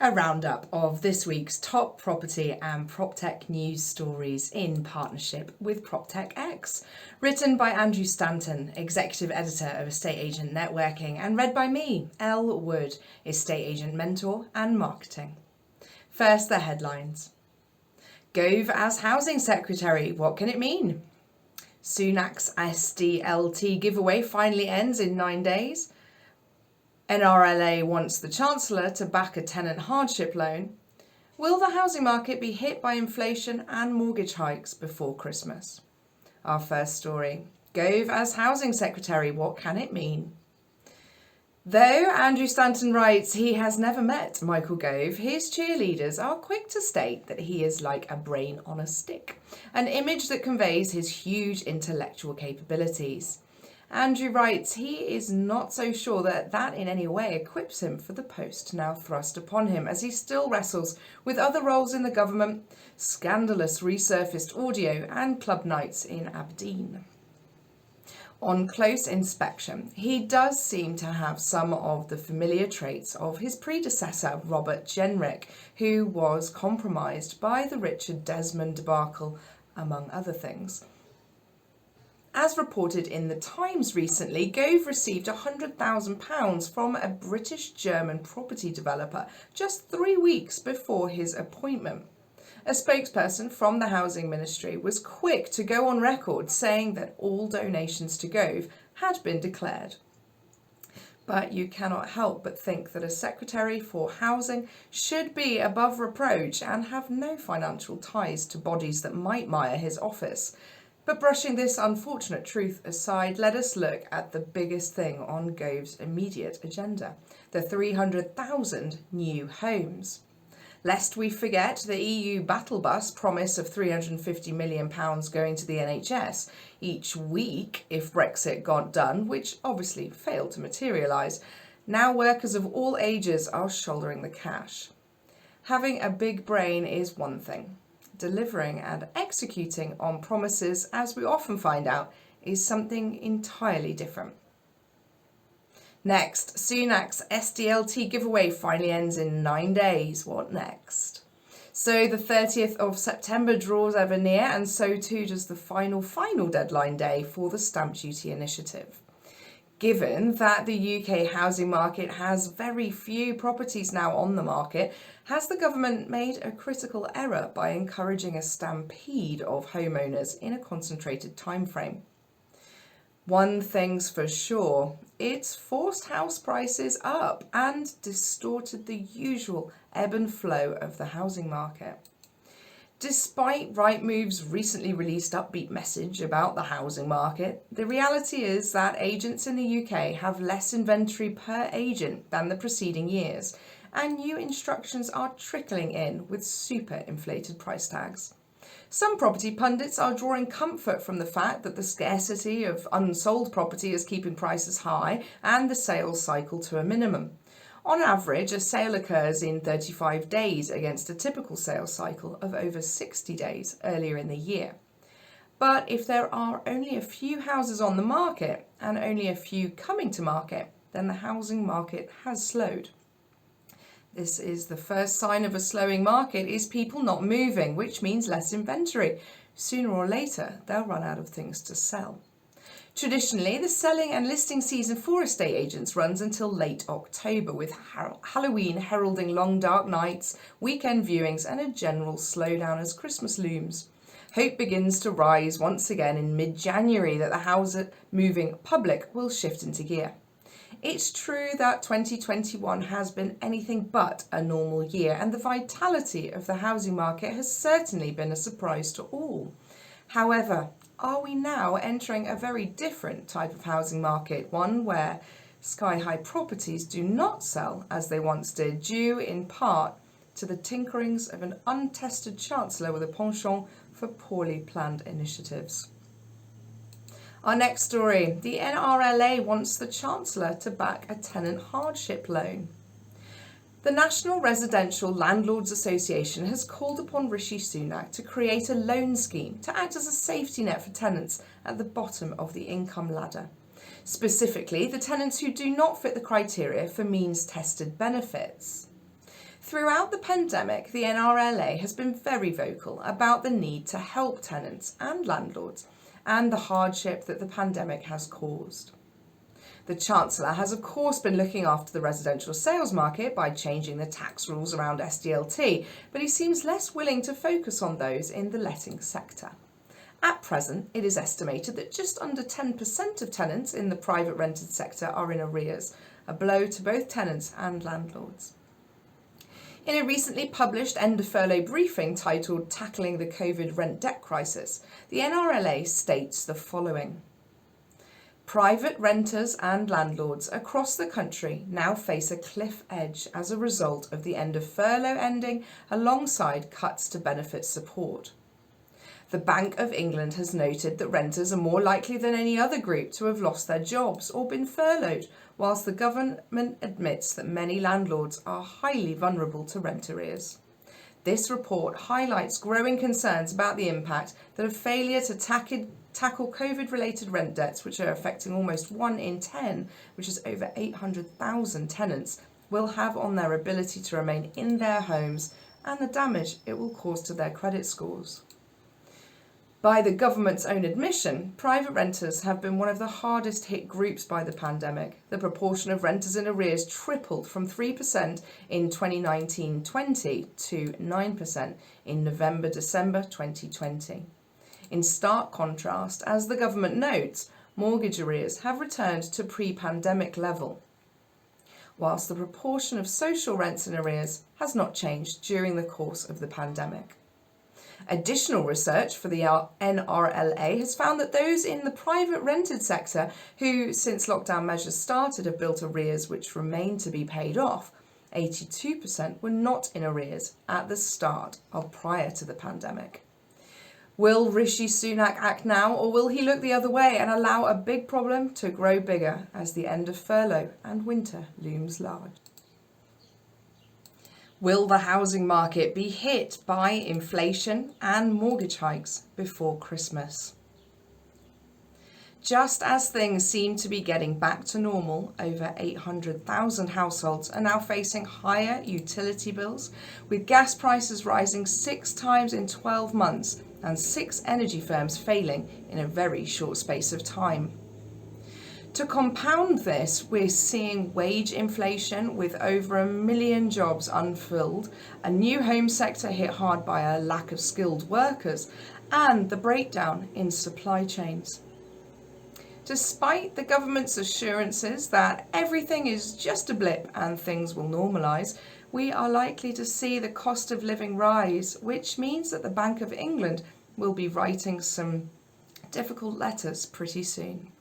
A roundup of this week's top property and PropTech news stories in partnership with Proptech-X. Written by Andrew Stanton, Executive Editor of Estate Agent Networking, and read by me, Elle Wood, Estate Agent Mentor and Marketing. First, the headlines. Gove as Housing Secretary, what can it mean? Sunak's SDLT giveaway finally ends in 9 days. NRLA wants the Chancellor to back a tenant hardship loan. Will the housing market be hit by inflation and mortgage hikes before Christmas? Our first story. Gove as Housing Secretary, what can it mean? Though Andrew Stanton writes he has never met Michael Gove, his cheerleaders are quick to state that he is like a brain on a stick, an image that conveys his huge intellectual capabilities. Andrew writes he is not so sure that in any way equips him for the post now thrust upon him, as he still wrestles with other roles in the government, scandalous resurfaced audio and club nights in Aberdeen. On close inspection, he does seem to have some of the familiar traits of his predecessor, Robert Jenrick, who was compromised by the Richard Desmond debacle, among other things. As reported in The Times recently, Gove received £100,000 from a British-German property developer just 3 weeks before his appointment. A spokesperson from the Housing Ministry was quick to go on record saying that all donations to Gove had been declared. But you cannot help but think that a Secretary for Housing should be above reproach and have no financial ties to bodies that might mire his office. But brushing this unfortunate truth aside, let us look at the biggest thing on Gove's immediate agenda, the 300,000 new homes. Lest we forget the EU battle bus promise of £350 million going to the NHS each week if Brexit got done, which obviously failed to materialise. Now workers of all ages are shouldering the cash. Having a big brain is one thing. Delivering and executing on promises, as we often find out, is something entirely different. Next, Sunak's SDLT giveaway finally ends in 9 days. What next? So the 30th of September draws ever near, and so too does the final deadline day for the stamp duty initiative. Given that the UK housing market has very few properties now on the market, has the government made a critical error by encouraging a stampede of homeowners in a concentrated timeframe? One thing's for sure, it's forced house prices up and distorted the usual ebb and flow of the housing market. Despite Rightmove's recently released upbeat message about the housing market, the reality is that agents in the UK have less inventory per agent than the preceding years, and new instructions are trickling in with super inflated price tags. Some property pundits are drawing comfort from the fact that the scarcity of unsold property is keeping prices high and the sales cycle to a minimum. On average, a sale occurs in 35 days against a typical sales cycle of over 60 days earlier in the year. But if there are only a few houses on the market and only a few coming to market, then the housing market has slowed. This is the first sign of a slowing market is people not moving, which means less inventory. Sooner or later, they'll run out of things to sell. Traditionally, the selling and listing season for estate agents runs until late October, with Halloween heralding long dark nights, weekend viewings and a general slowdown as Christmas looms. Hope begins to rise once again in mid-January that the house-moving public will shift into gear. It's true that 2021 has been anything but a normal year, and the vitality of the housing market has certainly been a surprise to all. However, are we now entering a very different type of housing market, one where sky-high properties do not sell as they once did, due in part to the tinkerings of an untested chancellor with a penchant for poorly planned initiatives? Our next story, the NRLA wants the Chancellor to back a tenant hardship loan. The National Residential Landlords Association has called upon Rishi Sunak to create a loan scheme to act as a safety net for tenants at the bottom of the income ladder. Specifically, the tenants who do not fit the criteria for means-tested benefits. Throughout the pandemic, the NRLA has been very vocal about the need to help tenants and landlords and the hardship that the pandemic has caused. The Chancellor has of course been looking after the residential sales market by changing the tax rules around SDLT, but he seems less willing to focus on those in the letting sector. At present, it is estimated that just under 10% of tenants in the private rented sector are in arrears, a blow to both tenants and landlords. In a recently published end of furlough briefing titled Tackling the COVID Rent Debt Crisis, the NRLA states the following. Private renters and landlords across the country now face a cliff edge as a result of the end of furlough ending alongside cuts to benefit support. The Bank of England has noted that renters are more likely than any other group to have lost their jobs or been furloughed, whilst the government admits that many landlords are highly vulnerable to rent arrears. This report highlights growing concerns about the impact that a failure to tackle COVID-related rent debts, which are affecting almost 1 in 10, which is over 800,000 tenants, will have on their ability to remain in their homes and the damage it will cause to their credit scores. By the government's own admission, private renters have been one of the hardest hit groups by the pandemic. The proportion of renters in arrears tripled from 3% in 2019-20 to 9% in November-December 2020. In stark contrast, as the government notes, mortgage arrears have returned to pre-pandemic level, whilst the proportion of social rents in arrears has not changed during the course of the pandemic. Additional research for the NRLA has found that those in the private rented sector who, since lockdown measures started, have built arrears which remain to be paid off, 82% were not in arrears at the start or prior to the pandemic. Will Rishi Sunak act now, or will he look the other way and allow a big problem to grow bigger as the end of furlough and winter looms large? Will the housing market be hit by inflation and mortgage hikes before Christmas? Just as things seem to be getting back to normal, over 800,000 households are now facing higher utility bills, with gas prices rising 6 times in 12 months and 6 energy firms failing in a very short space of time. To compound this, we're seeing wage inflation with over 1 million jobs unfilled, a new home sector hit hard by a lack of skilled workers, and the breakdown in supply chains. Despite the government's assurances that everything is just a blip and things will normalise, we are likely to see the cost of living rise, which means that the Bank of England will be writing some difficult letters pretty soon.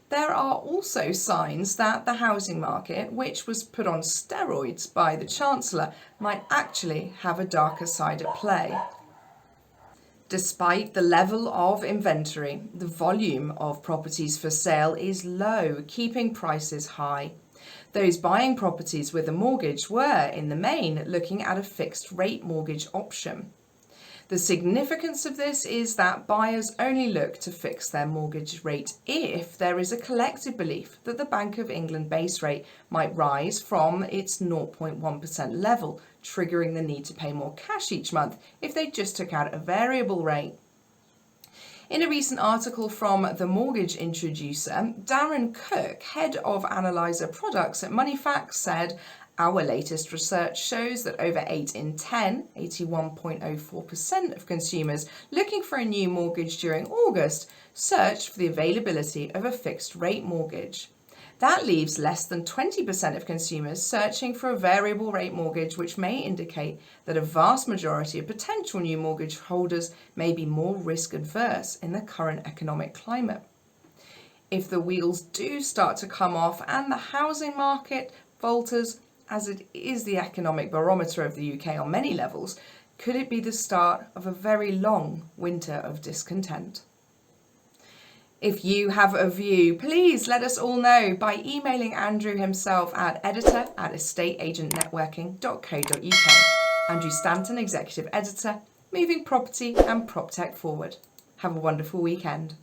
There are also signs that the housing market, which was put on steroids by the Chancellor, might actually have a darker side at play. Despite the level of inventory, the volume of properties for sale is low, keeping prices high. Those buying properties with a mortgage were, in the main, looking at a fixed rate mortgage option. The significance of this is that buyers only look to fix their mortgage rate if there is a collective belief that the Bank of England base rate might rise from its 0.1% level, triggering the need to pay more cash each month if they just took out a variable rate. In a recent article from The Mortgage Introducer, Darren Cook, head of Analyzer Products at Moneyfacts, said, "Our latest research shows that over 8 in 10, 81.04% of consumers looking for a new mortgage during August searched for the availability of a fixed rate mortgage. That leaves less than 20% of consumers searching for a variable rate mortgage, which may indicate that a vast majority of potential new mortgage holders may be more risk adverse in the current economic climate. If the wheels do start to come off and the housing market falters, as it is the economic barometer of the UK on many levels, could it be the start of a very long winter of discontent?" If you have a view, please let us all know by emailing Andrew himself at editor@estateagentnetworking.co.uk. Andrew Stanton, Executive Editor, Moving Property and PropTech Forward. Have a wonderful weekend.